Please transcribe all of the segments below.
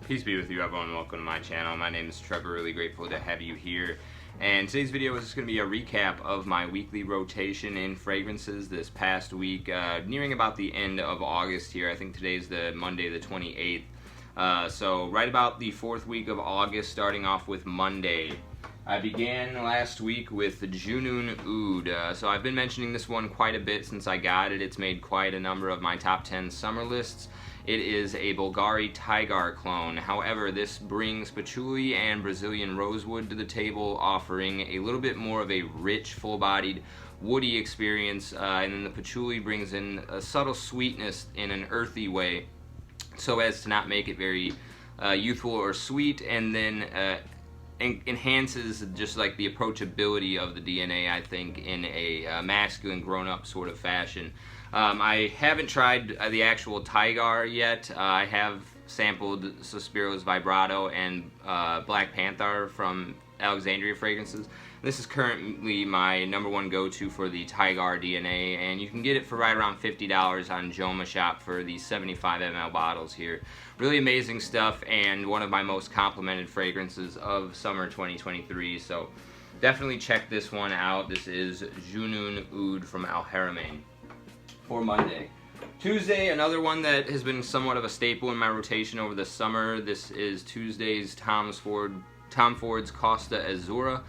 Peace be with you, everyone. Welcome to my channel. My name is Trevor. Really grateful to have you here. And today's video is just going to be a recap of my weekly rotation in fragrances this past week, nearing about the end of August here. I think today's the Monday the 28th. So right about the 4th week of August, starting off with Monday. I began last week with Junoon Oud. So I've been mentioning this one quite a bit since I got it. It's made quite a number of my top 10 summer lists. It is a Bulgari Tigar clone. However, this brings patchouli and Brazilian rosewood to the table, offering a little bit more of a rich, full-bodied, woody experience. And then the patchouli brings in a subtle sweetness in an earthy way, so as to not make it very youthful or sweet, and then enhances just like the approachability of the DNA, I think, in a masculine, grown-up sort of fashion. I haven't tried the actual Tigar yet. I have sampled Suspiro's Vibrato and Black Panther from Alexandria Fragrances. This is currently my #1 go-to for the Tigar DNA, and you can get it for right around $50 on Joma Shop for the 75 ml bottles here. Really amazing stuff, and one of my most complimented fragrances of summer 2023, so definitely check this one out. This is Junoon Oud from Haramain. For Monday. Tuesday, another one that has been somewhat of a staple in my rotation over the summer. This is Tuesday's Tom Ford's Costa Azzurra.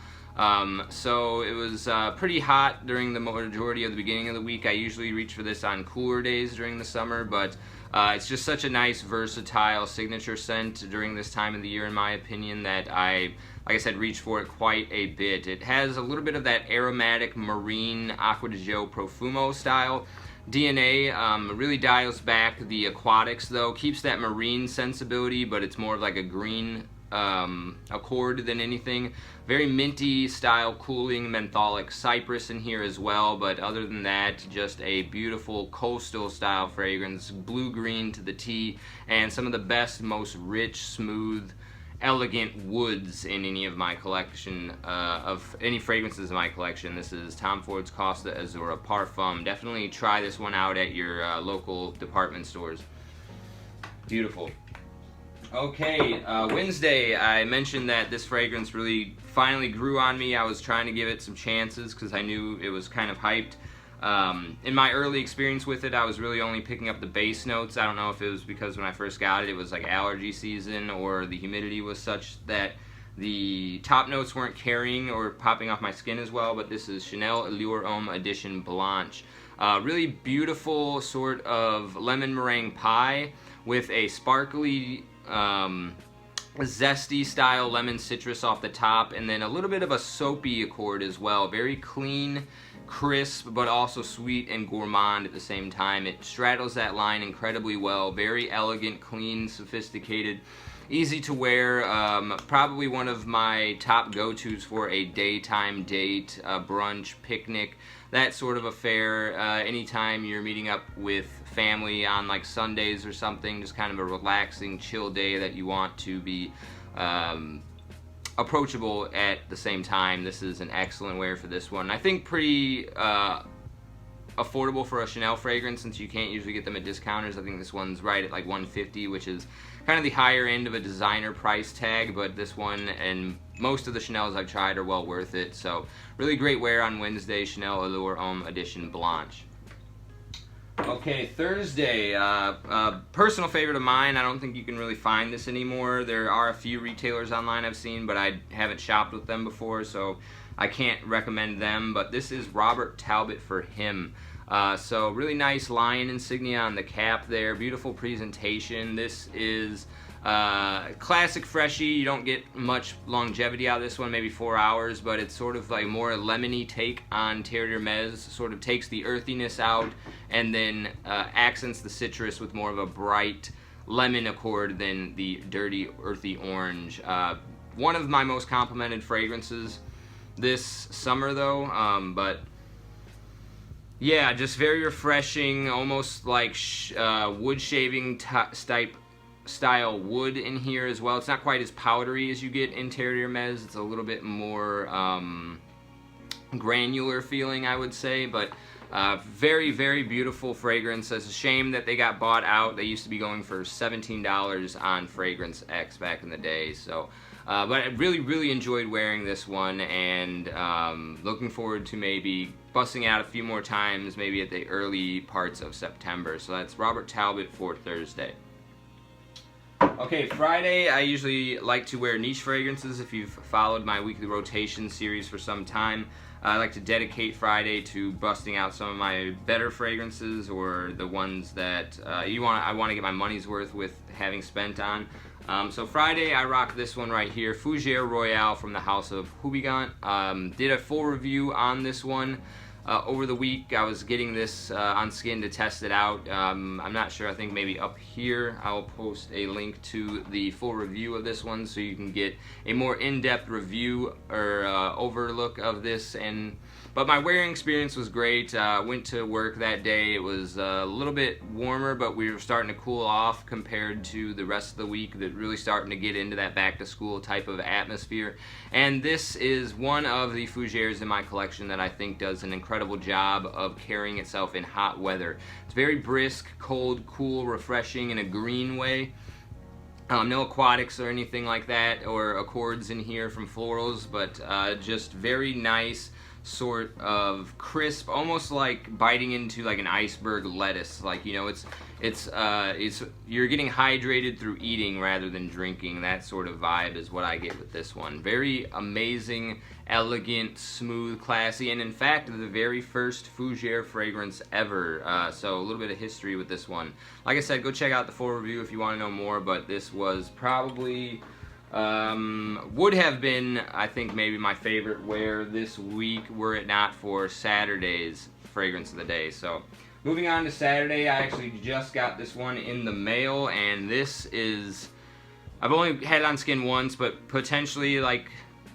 So it was pretty hot during the majority of the beginning of the week. I usually reach for this on cooler days during the summer, but it's just such a nice, versatile signature scent during this time of the year, in my opinion, that like I said, reach for it quite a bit. It has a little bit of that aromatic marine Acqua di Gio Profumo style DNA. Really dials back the aquatics though, keeps that marine sensibility, but it's more of like a green accord than anything. Very minty style, cooling, mentholic cypress in here as well, but other than that, just a beautiful coastal style fragrance, blue-green to the T, and some of the best, most rich, smooth, elegant woods in any of my collection, of any fragrances in my collection. This is Tom Ford's Costa Azzurra Parfum. Definitely try this one out at your local department stores. Beautiful. Okay, Wednesday, I mentioned that this fragrance really finally grew on me. I was trying to give it some chances because I knew it was kind of hyped. In my early experience with it, I was really only picking up the base notes. I don't know if it was because when I first got it was like allergy season, or the humidity was such that the top notes weren't carrying or popping off my skin as well, but this is Chanel Allure Homme Edition Blanche. Really beautiful sort of lemon meringue pie with a sparkly, zesty style lemon citrus off the top, and then a little bit of a soapy accord as well. Very clean, crisp, but also sweet and gourmand at the same time. It straddles that line incredibly well. Very elegant, clean, sophisticated, easy to wear. Probably one of my top go-tos for a daytime date, brunch, picnic, that sort of affair. Anytime you're meeting up with family on like Sundays or something, just kind of a relaxing, chill day that you want to be approachable at the same time. This is an excellent wear for this one. I think pretty affordable for a Chanel fragrance, since you can't usually get them at discounters. I think this one's right at like $150, which is kind of the higher end of a designer price tag, but this one and most of the Chanels I've tried are well worth it. So really great wear on Wednesday, Chanel Allure Homme Edition Blanche. Okay, Thursday, personal favorite of mine. I don't think you can really find this anymore. There are a few retailers online I've seen, but I haven't shopped with them before, so I can't recommend them. But this is Robert Talbott for Him. So really nice lion insignia on the cap there. Beautiful presentation. This is classic freshie. You don't get much longevity out of this one, maybe 4 hours, but it's sort of like more a lemony take on Terre d'Hermès. Sort of takes the earthiness out and then accents the citrus with more of a bright lemon accord than the dirty earthy orange. One of my most complimented fragrances this summer though, but yeah, just very refreshing, almost like wood shaving type style wood in here as well. It's not quite as powdery as you get in Terre d'Hermès. It's a little bit more granular feeling, I would say, but Very, very beautiful fragrance. It's a shame that they got bought out. They used to be going for $17 on Fragrance X back in the day. So, but I really, really enjoyed wearing this one, and looking forward to maybe busting out a few more times, maybe at the early parts of September. So that's Robert Talbot for Thursday. Okay, Friday, I usually like to wear niche fragrances. If you've followed my weekly rotation series for some time, I like to dedicate Friday to busting out some of my better fragrances, or the ones that I want to get my money's worth with having spent on. So Friday, I rock this one right here, Fougere Royale from the house of Houbigant. Did a full review on this one over the week. I was getting this on skin to test it out. I'm not sure, I think maybe up here I'll post a link to the full review of this one, so you can get a more in-depth review or overlook of this. But my wearing experience was great. Went to work that day. It was a little bit warmer, but we were starting to cool off compared to the rest of the week, that really starting to get into that back-to-school type of atmosphere. And this is one of the Fougeres in my collection that I think does an incredible job of carrying itself in hot weather. It's very brisk, cold, cool, refreshing in a green way. No aquatics or anything like that, or accords in here from florals, but just very nice, sort of crisp, almost like biting into like an iceberg lettuce. Like, you know, it's you're getting hydrated through eating rather than drinking. That sort of vibe is what I get with this one. Very amazing, elegant, smooth, classy, and in fact the very first Fougere fragrance ever. So a little bit of history with this one. Like I said, go check out the full review if you want to know more, but this was probably would have been, I think, maybe my favorite wear this week, were it not for Saturday's fragrance of the day. So moving on to Saturday, I actually just got this one in the mail, and this is, I've only had it on skin once, but potentially, like,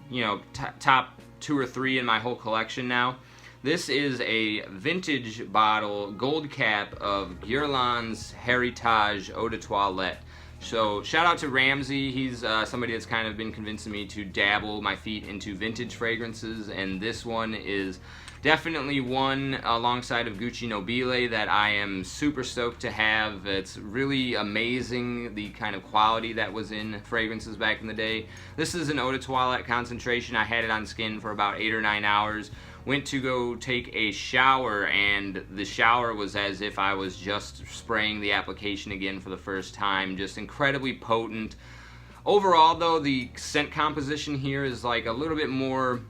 you know, top 2 or 3 in my whole collection now. This is a vintage bottle, gold cap of Guerlain's Heritage Eau de Toilette. So shout out to Ramsey. He's somebody that's kind of been convincing me to dabble my feet into vintage fragrances, and this one is definitely one, alongside of Gucci Nobile, that I am super stoked to have. It's really amazing the kind of quality that was in fragrances back in the day. This is an Eau de Toilette concentration. I had it on skin for about 8 or 9 hours. Went to go take a shower, and the shower was as if I was just spraying the application again for the first time. Just incredibly potent. Overall, though, the scent composition here is like a little bit more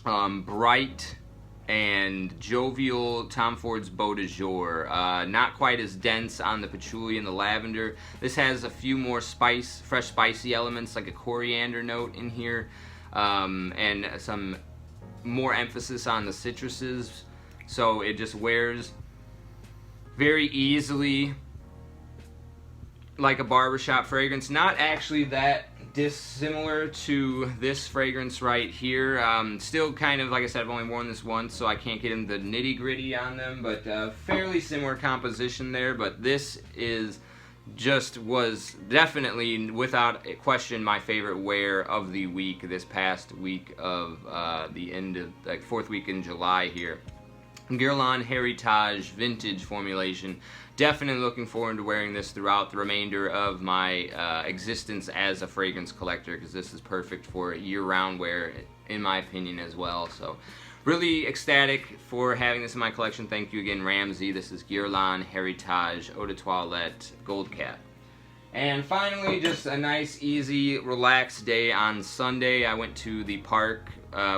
bright and jovial, Tom Ford's Beau de Jour. Not quite as dense on the patchouli and the lavender. This has a few more fresh spicy elements, like a coriander note in here, and some more emphasis on the citruses, so it just wears very easily like a barbershop fragrance. Not actually that dissimilar to this fragrance right here. Still kind of, like I said, I've only worn this once, so I can't get into the nitty-gritty on them, but fairly similar composition there. But this was definitely, without question, my favorite wear of the week, this past week of the end of, like, 4th week in July here. Guerlain Heritage vintage formulation. Definitely looking forward to wearing this throughout the remainder of my existence as a fragrance collector, because this is perfect for year-round wear, in my opinion, as well. So really ecstatic for having this in my collection. Thank you again, Ramsey. This is Guerlain Heritage Eau de Toilette Gold Cap. And finally, just a nice, easy, relaxed day on Sunday. I went to the park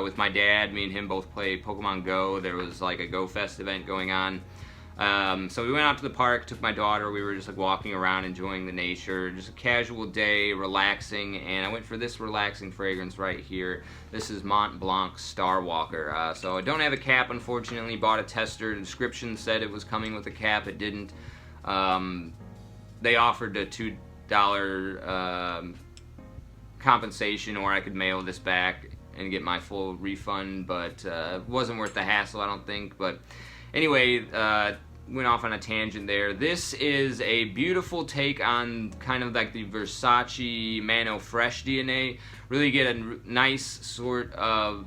with my dad. Me and him both play Pokemon Go. There was like a Go Fest event going on. So we went out to the park, took my daughter. We were just like walking around, enjoying the nature. Just a casual day, relaxing. And I went for this relaxing fragrance right here. This is Mont Blanc Starwalker. So I don't have a cap, unfortunately. Bought a tester. The description said it was coming with a cap. It didn't. They offered a $2 compensation, or I could mail this back and get my full refund, but it wasn't worth the hassle, I don't think. But anyway, went off on a tangent there. This is a beautiful take on kind of like the Versace Mano Fresh DNA. Really get a nice sort of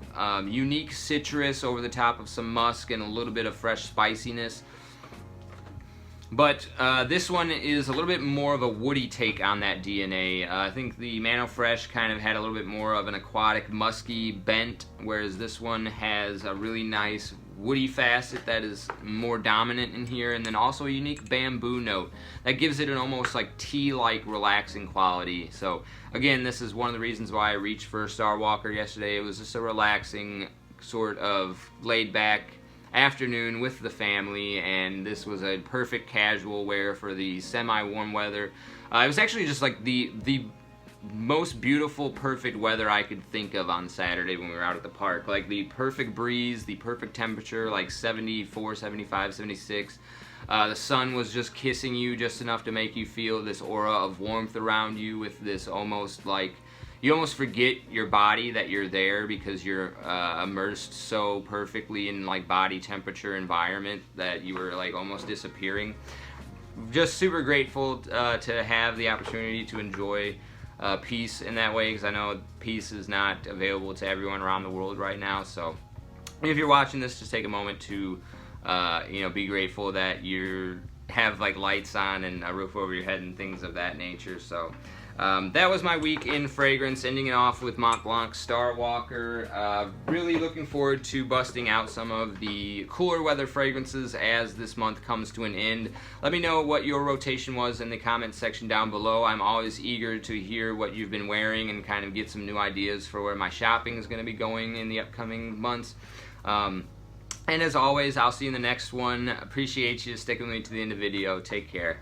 unique citrus over the top of some musk and a little bit of fresh spiciness. But this one is a little bit more of a woody take on that DNA. I think the Mano Fresh kind of had a little bit more of an aquatic, musky bent, whereas this one has a really nice woody facet that is more dominant in here, and then also a unique bamboo note that gives it an almost like tea-like relaxing quality. So again, this is one of the reasons why I reached for Starwalker yesterday. It was just a relaxing sort of laid-back afternoon with the family, and this was a perfect casual wear for the semi-warm weather. It was actually just like the most beautiful, perfect weather I could think of on Saturday when we were out at the park. Like the perfect breeze, the perfect temperature, like 74, 75, 76. The sun was just kissing you just enough to make you feel this aura of warmth around you, with this almost like, you almost forget your body that you're there because you're immersed so perfectly in like body temperature environment that you were like almost disappearing. Just super grateful to have the opportunity to enjoy peace in that way, because I know peace is not available to everyone around the world right now. So if you're watching this, just take a moment to you know, be grateful that you have like lights on and a roof over your head and things of that nature. So that was my week in fragrance, ending it off with Mont Blanc Starwalker. Really looking forward to busting out some of the cooler weather fragrances as this month comes to an end. Let me know what your rotation was in the comments section down below. I'm always eager to hear what you've been wearing and kind of get some new ideas for where my shopping is going to be going in the upcoming months. And as always, I'll see you in the next one. Appreciate you sticking with me to the end of the video. Take care.